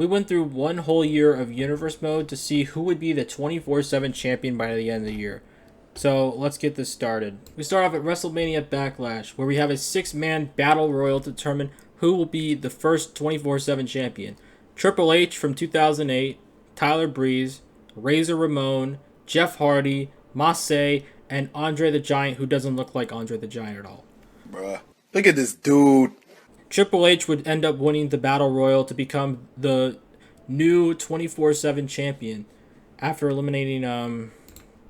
We went through one whole year of Universe Mode to see who would be the 24/7 champion by the end of the year. So let's get this started. We start off at WrestleMania Backlash, where we have a 6-man battle royal to determine who will be the first 24/7 champion. Triple H from 2008, Tyler Breeze, Razor Ramon, Jeff Hardy, Massey, and Andre the Giant, who doesn't look like Andre the Giant at all. Bruh, look at this dude. Triple H would end up winning the Battle Royal to become the new 24/7 champion after eliminating,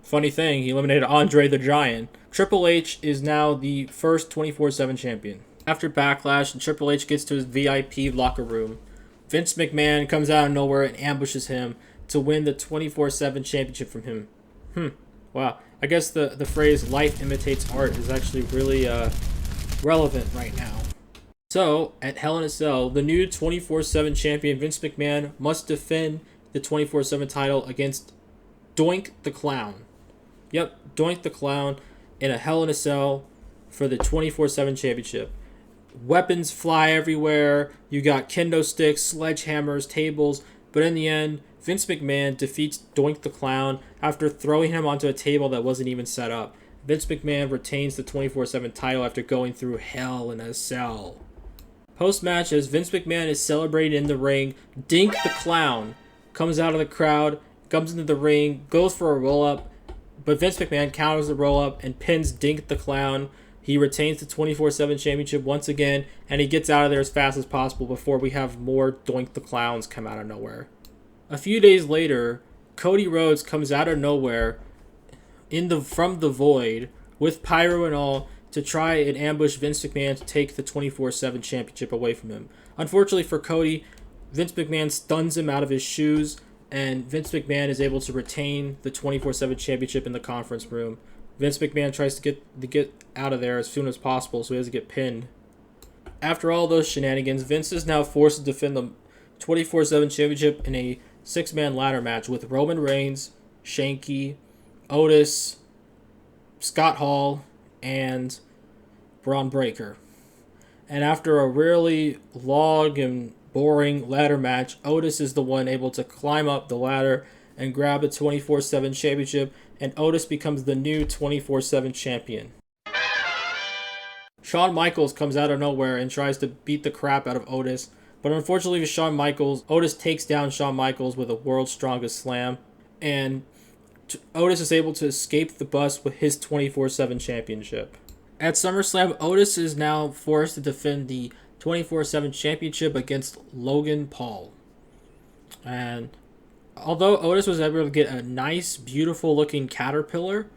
funny thing, he eliminated Andre the Giant. Triple H is now the first 24/7 champion. After Backlash, and Triple H gets to his VIP locker room, Vince McMahon comes out of nowhere and ambushes him to win the 24/7 championship from him. Wow. I guess the phrase life imitates art is actually really relevant right now. So, at Hell in a Cell, the new 24/7 champion Vince McMahon must defend the 24/7 title against Doink the Clown. Yep, Doink the Clown in a Hell in a Cell for the 24/7 championship. Weapons fly everywhere. You got kendo sticks, sledgehammers, tables, but in the end, Vince McMahon defeats Doink the Clown after throwing him onto a table that wasn't even set up. Vince McMahon retains the 24/7 title after going through Hell in a Cell. Post-match, as Vince McMahon is celebrating in the ring, Dink the Clown comes out of the crowd, comes into the ring, goes for a roll-up, but Vince McMahon counters the roll-up and pins Dink the Clown. He retains the 24/7 championship once again, and he gets out of there as fast as possible before we have more Doink the Clowns come out of nowhere. A few days later, Cody Rhodes comes out of nowhere from the void with pyro and all to try and ambush Vince McMahon to take the 24/7 championship away from him. Unfortunately for Cody, Vince McMahon stuns him out of his shoes, and Vince McMahon is able to retain the 24/7 championship in the conference room. Vince McMahon tries to get out of there as soon as possible so he doesn't get pinned. After all those shenanigans, Vince is now forced to defend the 24/7 championship in a 6-man ladder match with Roman Reigns, Shanky, Otis, Scott Hall, and Braun Breaker. And after a really long and boring ladder match, Otis is the one able to climb up the ladder and grab the 24/7 championship, and Otis becomes the new 24/7 champion. Shawn Michaels comes out of nowhere and tries to beat the crap out of Otis, but unfortunately for Shawn Michaels, Otis takes down Shawn Michaels with a world's strongest slam, and Otis is able to escape the bus with his 24/7 championship. At SummerSlam, Otis is now forced to defend the 24/7 championship against Logan Paul. And although Otis was able to get a nice, beautiful looking caterpillar,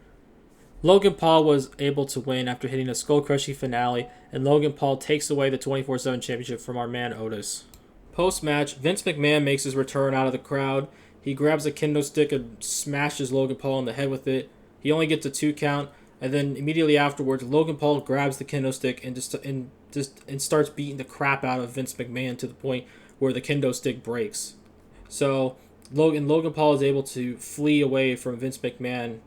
Logan Paul was able to win after hitting a skull-crushing finale, and Logan Paul takes away the 24/7 championship from our man Otis. Post-match, Vince McMahon makes his return out of the crowd. He grabs a kendo stick and smashes Logan Paul in the head with it. He only gets a 2 count, and then immediately afterwards, Logan Paul grabs the kendo stick and starts beating the crap out of Vince McMahon to the point where the kendo stick breaks. So Logan Paul is able to flee away from Vince McMahon.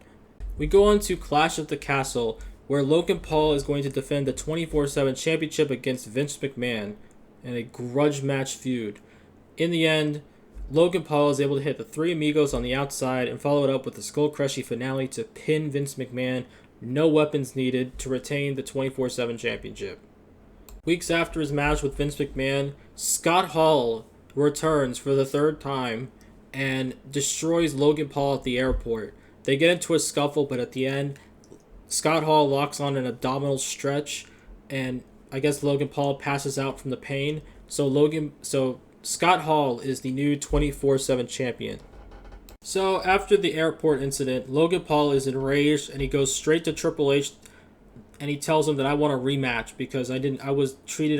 We go on to Clash at the Castle, where Logan Paul is going to defend the 24/7 championship against Vince McMahon in a grudge match feud. In the end, Logan Paul is able to hit the Three Amigos on the outside and follow it up with a skull-crushing finale to pin Vince McMahon, no weapons needed, to retain the 24/7 championship. Weeks after his match with Vince McMahon, Scott Hall returns for the 3rd time and destroys Logan Paul at the airport. They get into a scuffle, but at the end, Scott Hall locks on an abdominal stretch, and I guess Logan Paul passes out from the pain. So Scott Hall is the new 24/7 champion. So after the airport incident, Logan Paul is enraged and he goes straight to Triple H and he tells him that I want a rematch because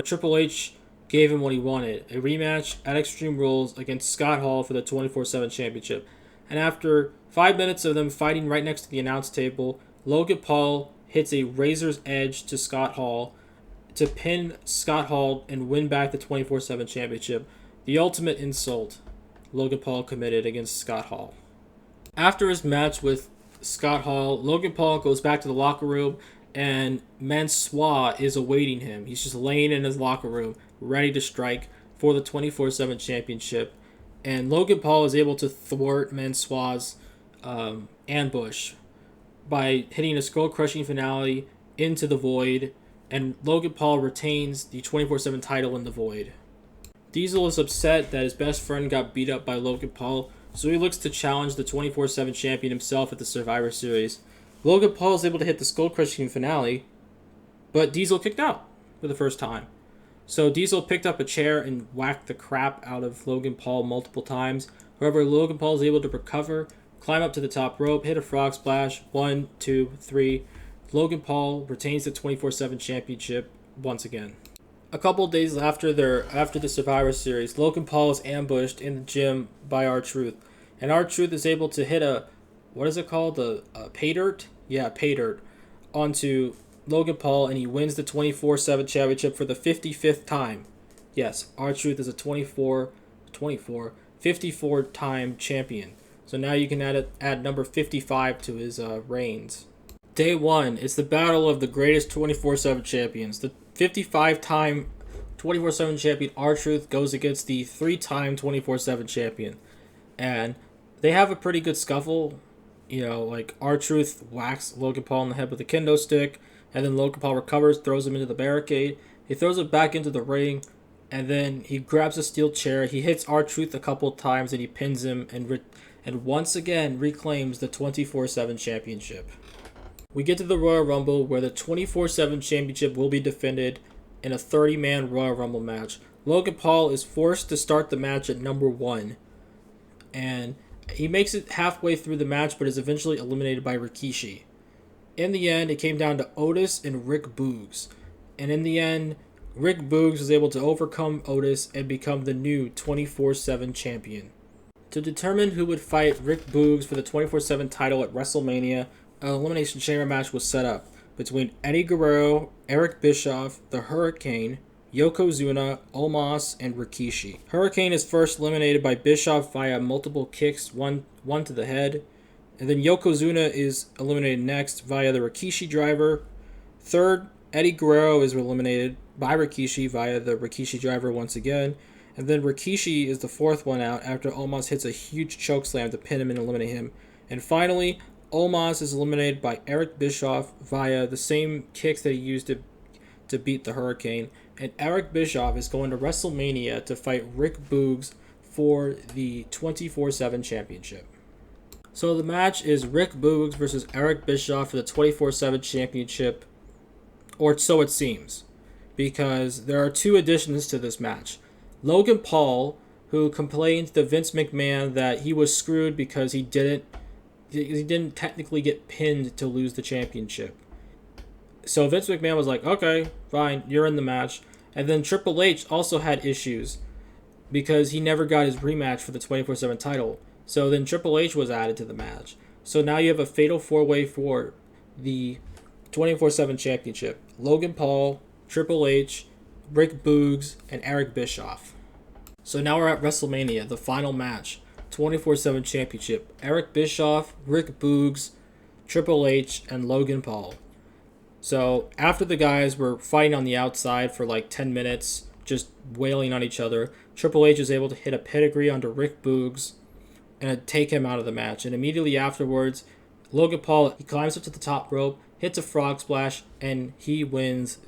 Triple H gave him what he wanted, a rematch at Extreme Rules against Scott Hall for the 24/7 championship. And after 5 minutes of them fighting right next to the announce table, Logan Paul hits a razor's edge to Scott Hall to pin Scott Hall and win back the 24/7 championship. The ultimate insult Logan Paul committed against Scott Hall. After his match with Scott Hall, Logan Paul goes back to the locker room and Mansoor is awaiting him. He's just laying in his locker room, ready to strike for the 24/7 championship. And Logan Paul is able to thwart Mansoir's ambush by hitting a skull-crushing finale into the Void, and Logan Paul retains the 24/7 title in the Void. Diesel is upset that his best friend got beat up by Logan Paul, so he looks to challenge the 24/7 champion himself at the Survivor Series. Logan Paul is able to hit the skull-crushing finale, but Diesel kicked out for the first time. So Diesel picked up a chair and whacked the crap out of Logan Paul multiple times. However, Logan Paul is able to recover, climb up to the top rope, hit a frog splash. 1, 2, 3. Logan Paul retains the 24/7 championship once again. A couple days after the Survivor Series, Logan Paul is ambushed in the gym by R-Truth. And R-Truth is able to hit a, what is it called? A pay dirt? Yeah, pay dirt onto Logan Paul, and he wins the 24/7 championship for the 55th time. Yes, R-Truth is a 54-time champion. So now you can add number 55 to his reigns. Day 1, it's the battle of the greatest 24/7 champions. The 55-time 24/7 champion R-Truth goes against the 3-time 24/7 champion. And they have a pretty good scuffle. You know, like R-Truth whacks Logan Paul in the head with a kendo stick, and then Logan Paul recovers, throws him into the barricade. He throws it back into the ring, and then he grabs a steel chair. He hits R-Truth a couple of times, and he pins him, and once again reclaims the 24/7 championship. We get to the Royal Rumble, where the 24/7 championship will be defended in a 30-man Royal Rumble match. Logan Paul is forced to start the match at number 1, and he makes it halfway through the match, but is eventually eliminated by Rikishi. In the end, it came down to Otis and Rick Boogs. And in the end, Rick Boogs was able to overcome Otis and become the new 24/7 champion. To determine who would fight Rick Boogs for the 24/7 title at WrestleMania, an Elimination Chamber match was set up between Eddie Guerrero, Eric Bischoff, the Hurricane, Yokozuna, Omos, and Rikishi. Hurricane is first eliminated by Bischoff via multiple kicks, one to the head. And then Yokozuna is eliminated next via the Rikishi driver. Third, Eddie Guerrero is eliminated by Rikishi via the Rikishi driver once again. And then Rikishi is the fourth one out after Omos hits a huge chokeslam to pin him and eliminate him. And finally, Omos is eliminated by Eric Bischoff via the same kicks that he used to beat the Hurricane. And Eric Bischoff is going to WrestleMania to fight Rick Boogs for the 24/7 championship. So the match is Rick Boogs versus Eric Bischoff for the 24/7 championship, or so it seems, because there are two additions to this match. Logan Paul, who complained to Vince McMahon that he was screwed because he didn't technically get pinned to lose the championship. So Vince McMahon was like, okay, fine, you're in the match. And then Triple H also had issues because he never got his rematch for the 24/7 title. So then Triple H was added to the match. So now you have a fatal 4-way for the 24/7 championship. Logan Paul, Triple H, Rick Boogs, and Eric Bischoff. So now we're at WrestleMania, the final match. 24/7 championship. Eric Bischoff, Rick Boogs, Triple H, and Logan Paul. So after the guys were fighting on the outside for like 10 minutes, just wailing on each other, Triple H was able to hit a pedigree onto Rick Boogs and take him out of the match. And immediately afterwards, Logan Paul, he climbs up to the top rope, hits a frog splash, and he eliminates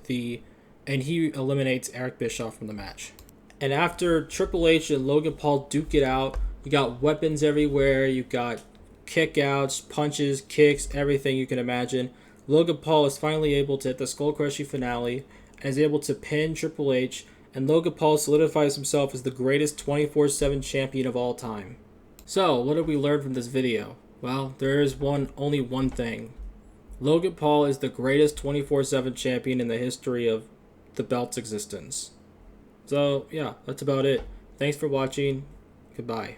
Eric Bischoff from the match. And after Triple H and Logan Paul duke it out, you got weapons everywhere, you got kick-outs, punches, kicks, everything you can imagine. Logan Paul is finally able to hit the skull-crushing finale and is able to pin Triple H, and Logan Paul solidifies himself as the greatest 24/7 champion of all time. So, what did we learn from this video? Well, there is only one thing. Logan Paul is the greatest 24/7 champion in the history of the belt's existence. So, yeah, that's about it. Thanks for watching. Goodbye.